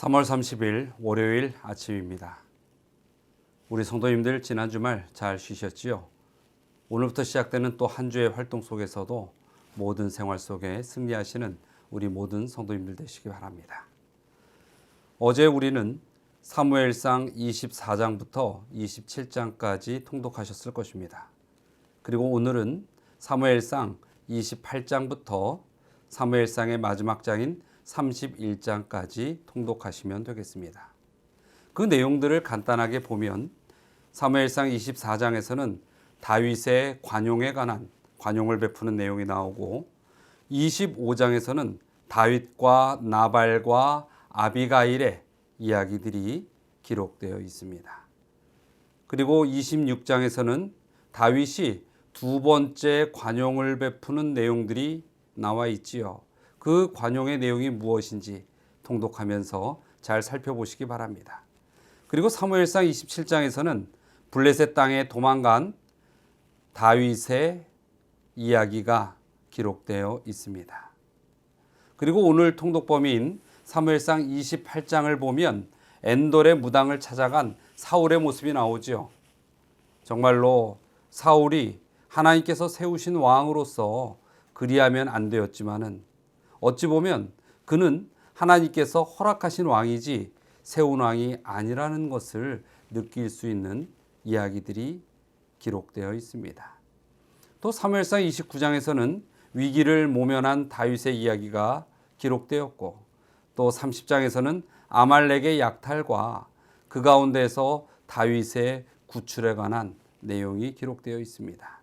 3월 30일 월요일 아침입니다. 우리 성도님들 지난 주말 잘 쉬셨지요? 오늘부터 시작되는 또 한 주의 활동 속에서도 모든 생활 속에 승리하시는 우리 모든 성도님들 되시기 바랍니다. 어제 우리는 사무엘상 24장부터 27장까지 통독하셨을 것입니다. 그리고 오늘은 사무엘상 28장부터 사무엘상의 마지막 장인 31장까지 통독하시면 되겠습니다. 그 내용들을 간단하게 보면 사무엘상 24장에서는 다윗의 관용에 관한 관용을 베푸는 내용이 나오고 25장에서는 다윗과 나발과 아비가일의 이야기들이 기록되어 있습니다. 그리고 26장에서는 다윗이 두 번째 관용을 베푸는 내용들이 나와 있지요. 그 관용의 내용이 무엇인지 통독하면서 잘 살펴보시기 바랍니다. 그리고 사무엘상 27장에서는 블레셋 땅에 도망간 다윗의 이야기가 기록되어 있습니다. 그리고 오늘 통독 범위인 사무엘상 28장을 보면 엔돌의 무당을 찾아간 사울의 모습이 나오죠. 정말로 사울이 하나님께서 세우신 왕으로서 그리하면 안 되었지만은 어찌 보면 그는 하나님께서 허락하신 왕이지 세운 왕이 아니라는 것을 느낄 수 있는 이야기들이 기록되어 있습니다. 또 사무엘상 29장에서는 위기를 모면한 다윗의 이야기가 기록되었고 또 30장에서는 아말렉의 약탈과 그 가운데서 다윗의 구출에 관한 내용이 기록되어 있습니다.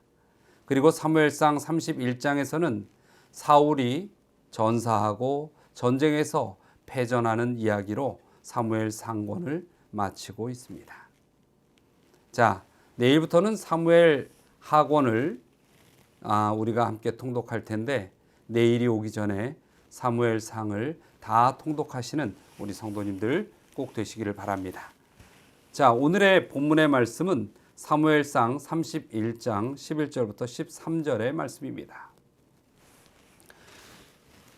그리고 사무엘상 31장에서는 사울이 전사하고 전쟁에서 패전하는 이야기로 사무엘 상권을 마치고 있습니다. 자, 내일부터는 사무엘 하권을 우리가 함께 통독할 텐데 내일이 오기 전에 사무엘 상을 다 통독하시는 우리 성도님들 꼭 되시기를 바랍니다. 자, 오늘의 본문의 말씀은 사무엘상 31장 11절부터 13절의 말씀입니다.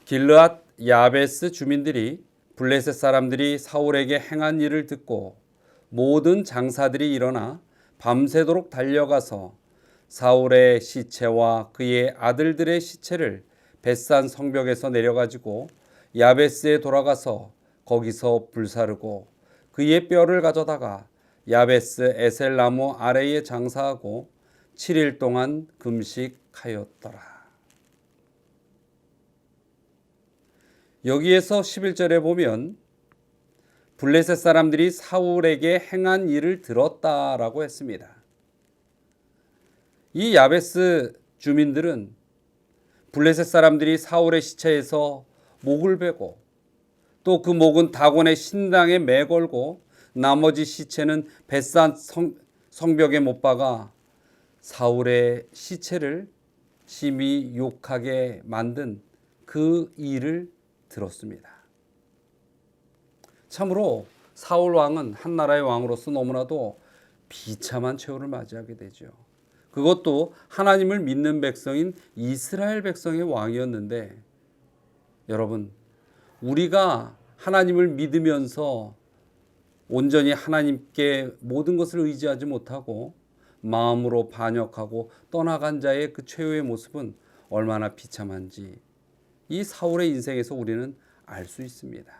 길르앗 야베스 주민들이 블레셋 사람들이 사울에게 행한 일을 듣고 모든 장사들이 일어나 밤새도록 달려가서 사울의 시체와 그의 아들들의 시체를 벳산 성벽에서 내려가지고 야베스에 돌아가서 거기서 불사르고 그의 뼈를 가져다가 야베스 에셀나무 아래에 장사하고 7일 동안 금식하였더라. 여기에서 11절에 보면 블레셋 사람들이 사울에게 행한 일을 들었다라고 했습니다. 이 야베스 주민들은 블레셋 사람들이 사울의 시체에서 목을 베고 또 그 목은 다곤의 신당에 매걸고 나머지 시체는 벳산 성벽에 못 박아 사울의 시체를 심히 욕하게 만든 그 일을 들었습니다. 참으로 사울 왕은 한 나라의 왕으로서 너무나도 비참한 최후를 맞이하게 되죠. 그것도 하나님을 믿는 백성인 이스라엘 백성의 왕이었는데 여러분, 우리가 하나님을 믿으면서 온전히 하나님께 모든 것을 의지하지 못하고 마음으로 반역하고 떠나간 자의 그 최후의 모습은 얼마나 비참한지 이 사울의 인생에서 우리는 알 수 있습니다.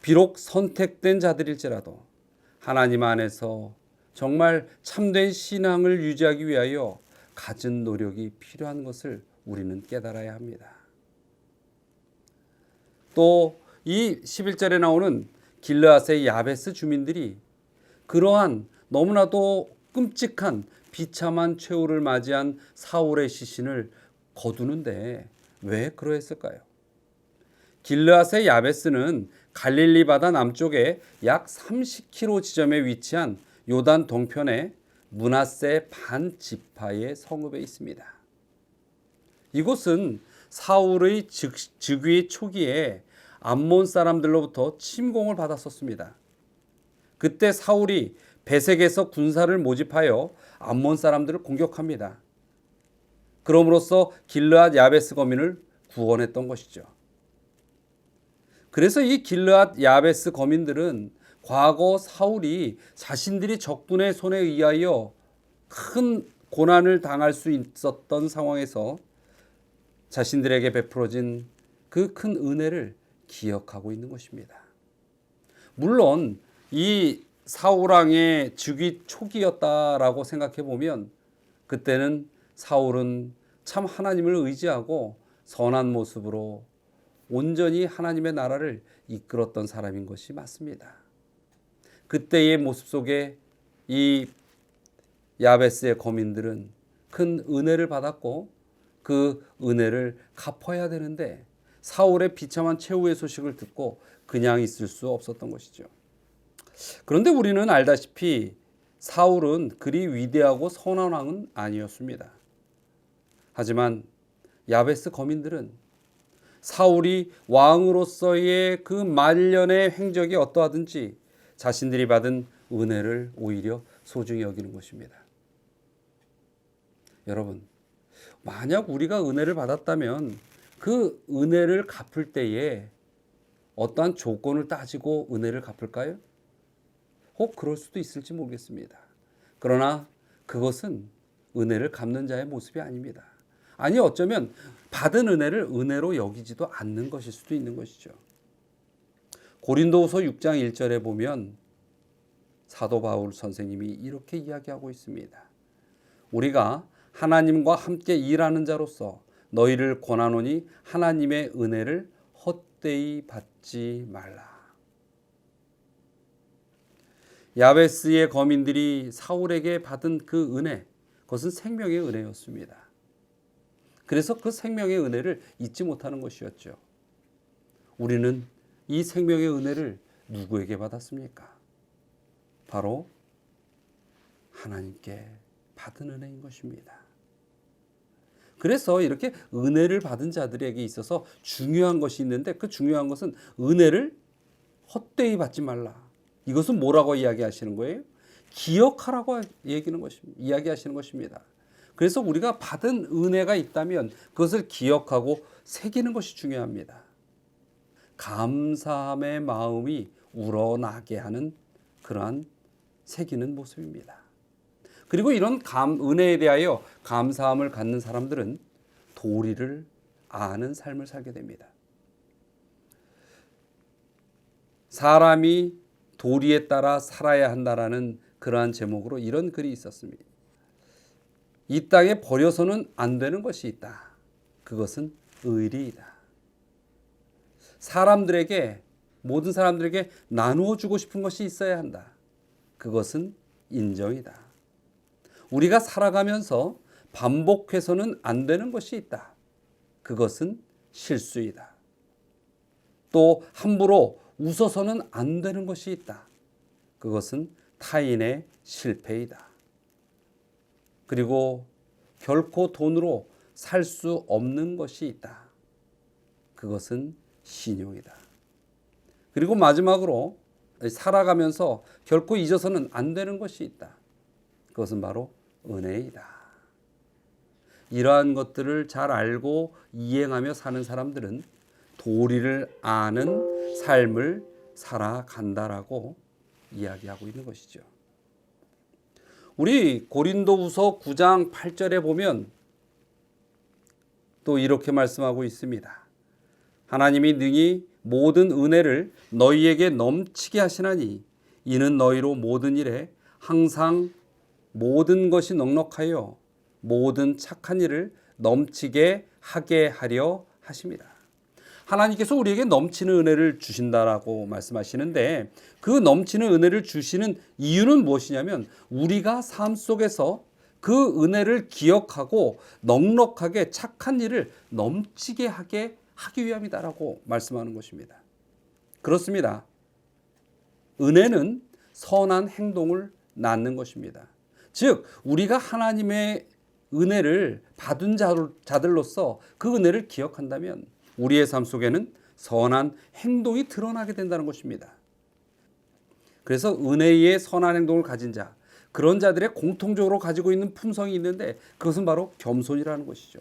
비록 선택된 자들일지라도 하나님 안에서 정말 참된 신앙을 유지하기 위하여 갖은 노력이 필요한 것을 우리는 깨달아야 합니다. 또 이 11절에 나오는 길르앗의 야베스 주민들이 그러한 너무나도 끔찍한 비참한 최후를 맞이한 사울의 시신을 거두는데 왜 그러했을까요? 길르앗의 야베스는 갈릴리 바다 남쪽에 약 30km 지점에 위치한 요단 동편의 므낫세 반 지파의 성읍에 있습니다. 이곳은 사울의 즉위 초기에 암몬 사람들로부터 침공을 받았었습니다. 그때 사울이 베색에서 군사를 모집하여 암몬 사람들을 공격합니다. 그럼으로써 길르앗 야베스 거민을 구원했던 것이죠. 그래서 이 길르앗 야베스 거민들은 과거 사울이 자신들이 적군의 손에 의하여 큰 고난을 당할 수 있었던 상황에서 자신들에게 베풀어진 그 큰 은혜를 기억하고 있는 것입니다. 물론 이 사울 왕의 즉위 초기였다라고 생각해 보면 그때는 사울은 참 하나님을 의지하고 선한 모습으로 온전히 하나님의 나라를 이끌었던 사람인 것이 맞습니다. 그때의 모습 속에 이 야베스의 거민들은 큰 은혜를 받았고 그 은혜를 갚아야 되는데 사울의 비참한 최후의 소식을 듣고 그냥 있을 수 없었던 것이죠. 그런데 우리는 알다시피 사울은 그리 위대하고 선한 왕은 아니었습니다. 하지만 야베스 거민들은 사울이 왕으로서의 그 말년의 행적이 어떠하든지 자신들이 받은 은혜를 오히려 소중히 여기는 것입니다. 여러분, 만약 우리가 은혜를 받았다면 그 은혜를 갚을 때에 어떠한 조건을 따지고 은혜를 갚을까요? 혹 그럴 수도 있을지 모르겠습니다. 그러나 그것은 은혜를 갚는 자의 모습이 아닙니다. 아니 어쩌면 받은 은혜를 은혜로 여기지도 않는 것일 수도 있는 것이죠. 고린도후서 6장 1절에 보면 사도 바울 선생님이 이렇게 이야기하고 있습니다. 우리가 하나님과 함께 일하는 자로서 너희를 권하노니 하나님의 은혜를 헛되이 받지 말라. 야베스의 거민들이 사울에게 받은 그 은혜, 그것은 생명의 은혜였습니다. 그래서 그 생명의 은혜를 잊지 못하는 것이었죠. 우리는 이 생명의 은혜를 누구에게 받았습니까? 바로 하나님께 받은 은혜인 것입니다. 그래서 이렇게 은혜를 받은 자들에게 있어서 중요한 것이 있는데 그 중요한 것은 은혜를 헛되이 받지 말라. 이것은 뭐라고 이야기하시는 거예요? 기억하라고 이야기하시는 것입니다. 그래서 우리가 받은 은혜가 있다면 그것을 기억하고 새기는 것이 중요합니다. 감사함의 마음이 우러나게 하는 그러한 새기는 모습입니다. 그리고 이런 은혜에 대하여 감사함을 갖는 사람들은 도리를 아는 삶을 살게 됩니다. 사람이 도리에 따라 살아야 한다라는 그러한 제목으로 이런 글이 있었습니다. 이 땅에 버려서는 안 되는 것이 있다. 그것은 의리이다. 모든 사람들에게 나누어 주고 싶은 것이 있어야 한다. 그것은 인정이다. 우리가 살아가면서 반복해서는 안 되는 것이 있다. 그것은 실수이다. 또 함부로 웃어서는 안 되는 것이 있다. 그것은 타인의 실패이다. 그리고 결코 돈으로 살 수 없는 것이 있다. 그것은 신용이다. 그리고 마지막으로 살아가면서 결코 잊어서는 안 되는 것이 있다. 그것은 바로 은혜이다. 이러한 것들을 잘 알고 이행하며 사는 사람들은 도리를 아는 삶을 살아간다라고 이야기하고 있는 것이죠. 우리 고린도후서 9장 8절에 보면 또 이렇게 말씀하고 있습니다. 하나님이 능히 모든 은혜를 너희에게 넘치게 하시나니 이는 너희로 모든 일에 항상 모든 것이 넉넉하여 모든 착한 일을 넘치게 하게 하려 하십니다. 하나님께서 우리에게 넘치는 은혜를 주신다라고 말씀하시는데 그 넘치는 은혜를 주시는 이유는 무엇이냐면 우리가 삶 속에서 그 은혜를 기억하고 넉넉하게 착한 일을 넘치게 하기 위함이다라고 말씀하는 것입니다. 그렇습니다. 은혜는 선한 행동을 낳는 것입니다. 즉 우리가 하나님의 은혜를 받은 자들로서 그 은혜를 기억한다면 우리의 삶 속에는 선한 행동이 드러나게 된다는 것입니다. 그래서 은혜의 선한 행동을 가진 자, 그런 자들의 공통적으로 가지고 있는 품성이 있는데 그것은 바로 겸손이라는 것이죠.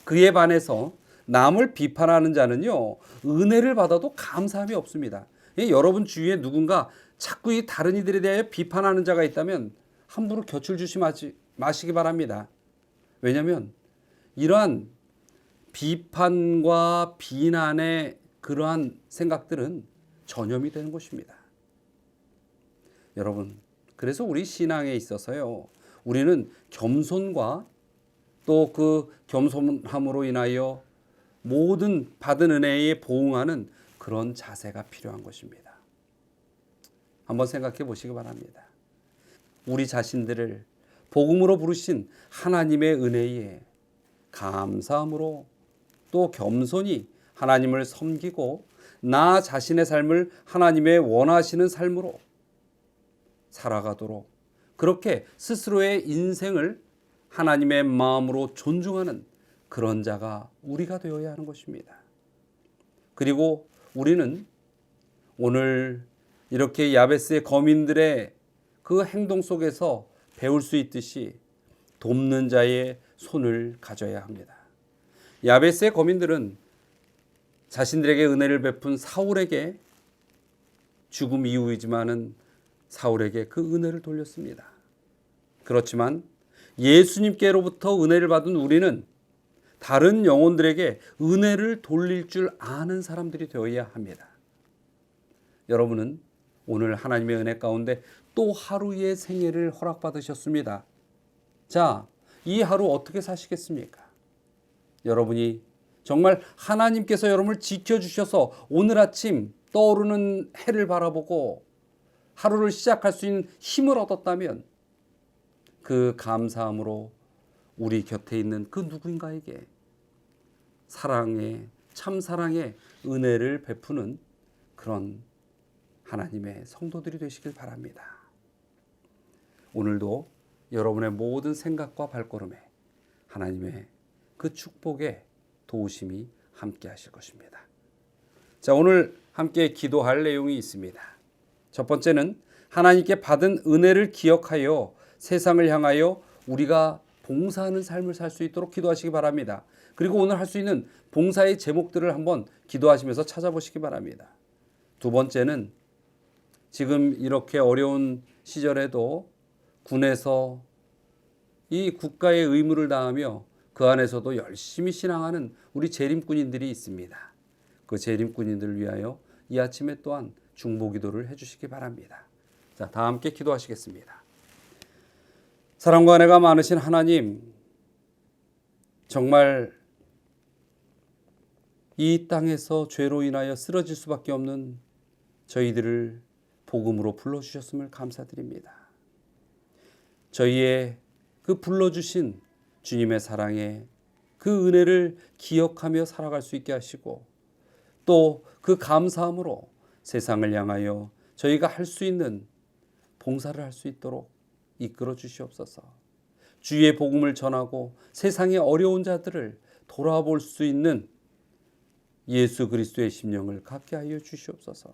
그에 반해서 남을 비판하는 자는요, 은혜를 받아도 감사함이 없습니다. 여러분 주위에 누군가 자꾸 이 다른 이들에 대하여 비판하는 자가 있다면 함부로 곁을 주시 마시기 바랍니다. 왜냐하면 이러한 비판과 비난의 그러한 생각들은 전염이 되는 것입니다. 여러분, 그래서 우리 신앙에 있어서요, 우리는 겸손과 또 그 겸손함으로 인하여 모든 받은 은혜에 보응하는 그런 자세가 필요한 것입니다. 한번 생각해 보시기 바랍니다. 우리 자신들을 복음으로 부르신 하나님의 은혜에 감사함으로 또 겸손히 하나님을 섬기고 나 자신의 삶을 하나님의 원하시는 삶으로 살아가도록, 그렇게 스스로의 인생을 하나님의 마음으로 존중하는 그런 자가 우리가 되어야 하는 것입니다. 그리고 우리는 오늘 이렇게 야베스의 거민들의 그 행동 속에서 배울 수 있듯이 돕는 자의 손을 가져야 합니다. 야베스의 거민들은 자신들에게 은혜를 베푼 사울에게 죽음 이후이지만은 사울에게 그 은혜를 돌렸습니다. 그렇지만 예수님께로부터 은혜를 받은 우리는 다른 영혼들에게 은혜를 돌릴 줄 아는 사람들이 되어야 합니다. 여러분은 오늘 하나님의 은혜 가운데 또 하루의 생애를 허락받으셨습니다. 자, 이 하루 어떻게 사시겠습니까? 여러분이 정말 하나님께서 여러분을 지켜주셔서 오늘 아침 떠오르는 해를 바라보고 하루를 시작할 수 있는 힘을 얻었다면 그 감사함으로 우리 곁에 있는 그 누구인가에게 사랑의, 참 사랑의 은혜를 베푸는 그런 하나님의 성도들이 되시길 바랍니다. 오늘도 여러분의 모든 생각과 발걸음에 하나님의 그 축복의 도우심이 함께 하실 것입니다. 자, 오늘 함께 기도할 내용이 있습니다. 첫 번째는 하나님께 받은 은혜를 기억하여 세상을 향하여 우리가 봉사하는 삶을 살 수 있도록 기도하시기 바랍니다. 그리고 오늘 할 수 있는 봉사의 제목들을 한번 기도하시면서 찾아보시기 바랍니다. 두 번째는 지금 이렇게 어려운 시절에도 군에서 이 국가의 의무를 다하며 그 안에서도 열심히 신앙하는 우리 재림꾼인들이 있습니다. 그 재림꾼인들을 위하여 이 아침에 또한 중보기도를 해주시기 바랍니다. 자, 다 함께 기도하시겠습니다. 사랑과 은혜가 많으신 하나님, 정말 이 땅에서 죄로 인하여 쓰러질 수밖에 없는 저희들을 복음으로 불러주셨음을 감사드립니다. 저희의 그 불러주신 주님의 사랑에 그 은혜를 기억하며 살아갈 수 있게 하시고 또 그 감사함으로 세상을 향하여 저희가 할 수 있는 봉사를 할 수 있도록 이끌어 주시옵소서. 주의 복음을 전하고 세상의 어려운 자들을 돌아볼 수 있는 예수 그리스도의 심령을 갖게 하여 주시옵소서.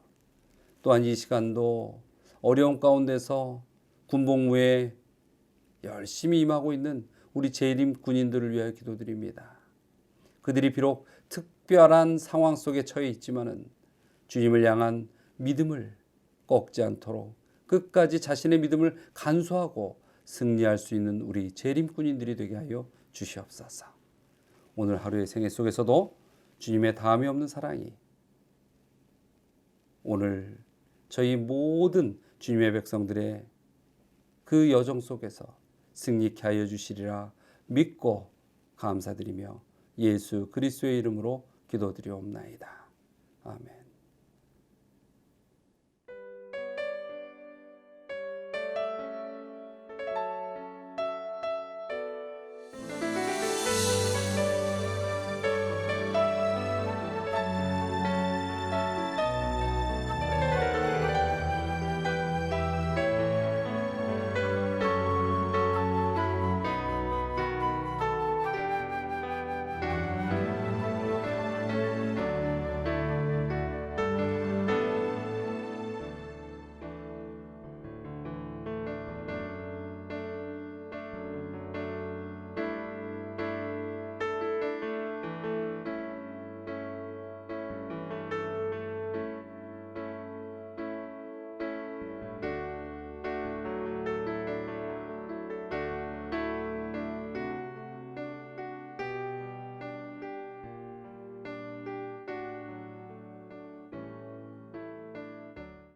또한 이 시간도 어려운 가운데서 군복무에 열심히 임하고 있는 우리 재림 군인들을 위하여 기도드립니다. 그들이 비록 특별한 상황 속에 처해 있지만은 주님을 향한 믿음을 꺾지 않도록 끝까지 자신의 믿음을 간수하고 승리할 수 있는 우리 재림꾼인들이 되게 하여 주시옵소서. 오늘 하루의 생애 속에서도 주님의 다함이 없는 사랑이 오늘 저희 모든 주님의 백성들의 그 여정 속에서 승리케 하여 주시리라 믿고 감사드리며 예수 그리스도의 이름으로 기도드리옵나이다. 아멘.